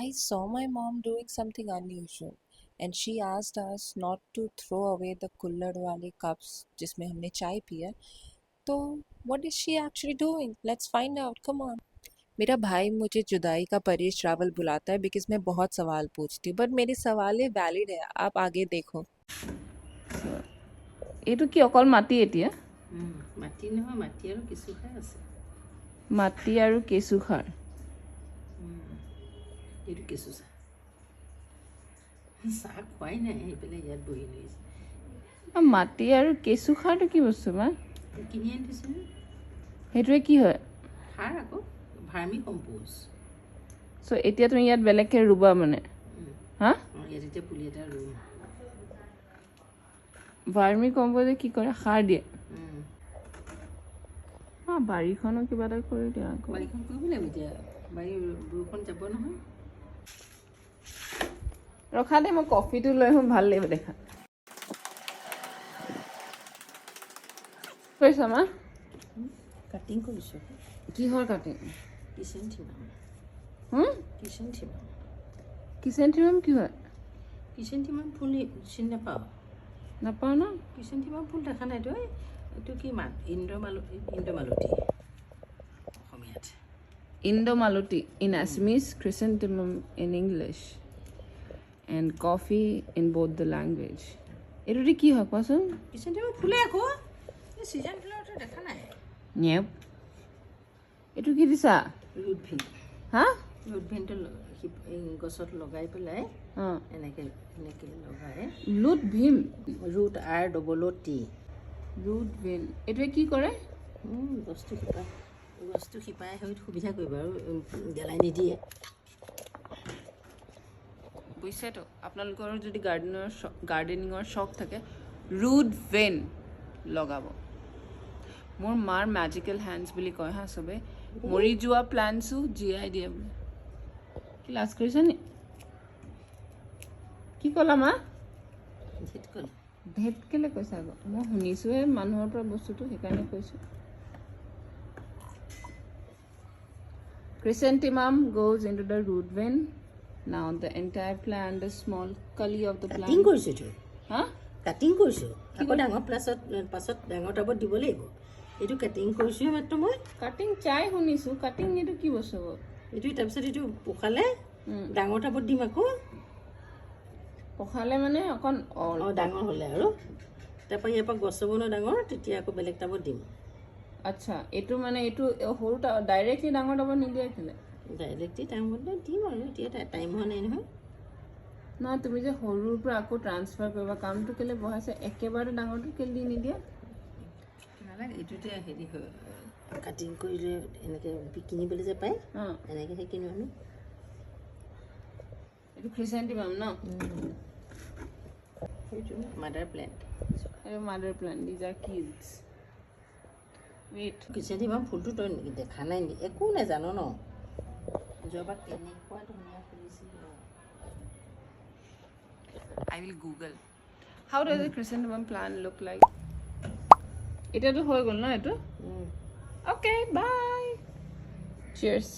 I saw my mom doing something unusual and she asked us not to throw away the कुल्हड़ वाले cups जिसमें हमने चाय P है. तो what is she actually doing? Let's find out. Come on. मेरा भाई मुझे जुदाई का परेश रावल बुलाता है बिकॉज मैं बहुत सवाल पूछती हूँ बट मेरे सवाल वैलिड है. आप आगे देखो. এইটো কি অকল মাটি এতিয়া মাটি নহয় মাটি আৰু কিছু খাই আছে মাটি আৰু কেঁচু খাৰ এইটো কিছু চাহ খুৱাই নাই আহি পেলাই ইয়াত বহি লৈছে মাটি আৰু কেঁচু খাৰটো কি বস্তু মা কিনি আনি দিছে সেইটোৱে কি হয় সাৰ আকৌ ভাৰ্মি কম্প'জ চ' এতিয়া তুমি ইয়াত বেলেগকৈ ৰুবা মানে হা ইয়াত এতিয়া পুলি এটা ৰুম ভাৰ্মি কম্প'জে কি কৰে সাৰ দিয়ে বাৰীখনো কিবা এটা কৰি দিয়া আকৌ বাৰীখন কৰিব লাগিব এতিয়া বাৰী বৰষুণ যাব নহয় ৰখা দে মই কফিটো লৈ আহোঁ ভাল লাগিব দেখা কৈছা মা কাটিং কৰিছোঁ কিহৰ কাটিং কিচেন থিমাম কি হয় কিচেন থিমাম ফুল চিনি নাপাওঁ নাপাওঁ ন কিচেন থিমাম ফুল দেখা নাইতো এইটো কি ইণ্ডোমালতী অসমীয়াত Indomalati in Assamese, chrysanthemum in English, and coffee in both the language. Eto ki hoy kosun? Chrysanthemum phule ako. Ei season flower dekha nai. Yep. Eto ki disa? Root vein. Ha? Root vein to gosot logai pelai. Ha. Enake logai. Root vein. Root R double O T. Root vein. Eto ki kore? Gostu kipa. বস্তু শিপাই হৈ সুবিধা কৰিব আৰু গেলাই নিদিয়ে বুজিছেতো আপোনালোকৰ যদি গাৰ্ডেনিঙৰ শখ থাকে ৰুট ভেন লগাব মোৰ মাৰ মেজিকেল হেণ্ডছ বুলি কয় হা চবে মৰি যোৱা প্লান্টছো জীয়াই দিয়ে বোলে ক্লাছ কৰিছে নি কি ক'লা মা ভেট কেলে কৈছা আকৌ মই শুনিছোঁহে মানুহৰ পৰা বস্তুটো সেইকাৰণে কৈছোঁ Chrysanthemum goes into the root vein. Now the entire plant, the small cully of the plant. Cutting কৰিছো তো হা কাটিং কৰিছো আকৌ ডাঙৰ পাছত ডাঙৰ টাবত দিব লাগিব এইটো কাটিং কৰিছো মাত্ৰ মই কাটিং চাই শুনিছো কাটিং এইটো কি বস্তু এইটো তাৰপিছত এইটো পখালে ডাঙৰ টাবত দিম আকৌ পখালে মানে অকণ ডাঙৰ হ'লে আৰু তাৰপৰা ইয়াৰ পৰা গছ হ'ব ন ডাঙৰ তেতিয়া আকৌ বেলেগ টাবত দিম আচ্ছা এইটো মানে এইটো সৰু ডাইৰেক্টলি ডাঙৰ টাবত নিদিয়ে কেলে ডাইৰেক্টলি টাইমত দিম আৰু এতিয়া টাইম হোৱা নাই নহয় নহয় তুমি যে সৰুৰ পৰা আকৌ ট্ৰান্সফাৰ কৰিবা কামটো কেলে বহাইছে একেবাৰে ডাঙৰটো কেলে দি নিদিয়ে নালাগে এইটোতে হেৰি কাটিং কৰিলে এনেকৈ কিনিবলৈ যে পায় এনেকৈহে কিনো আমি এইটো ক্ৰিচেণ্টিমাম ন সেইটো মাদাৰ প্লেণ্ট এইটো mother plant these are kids chrysanthemum ফুলটো তই দেখা নাই নেকি একো নাজানো ন যোৱাবাৰ কেনেকুৱা ধুনীয়া ফুলিছিল I will Google. How does a chrysanthemum plant look like? Ito to hoy gol na ito. Okay, bye. Cheers.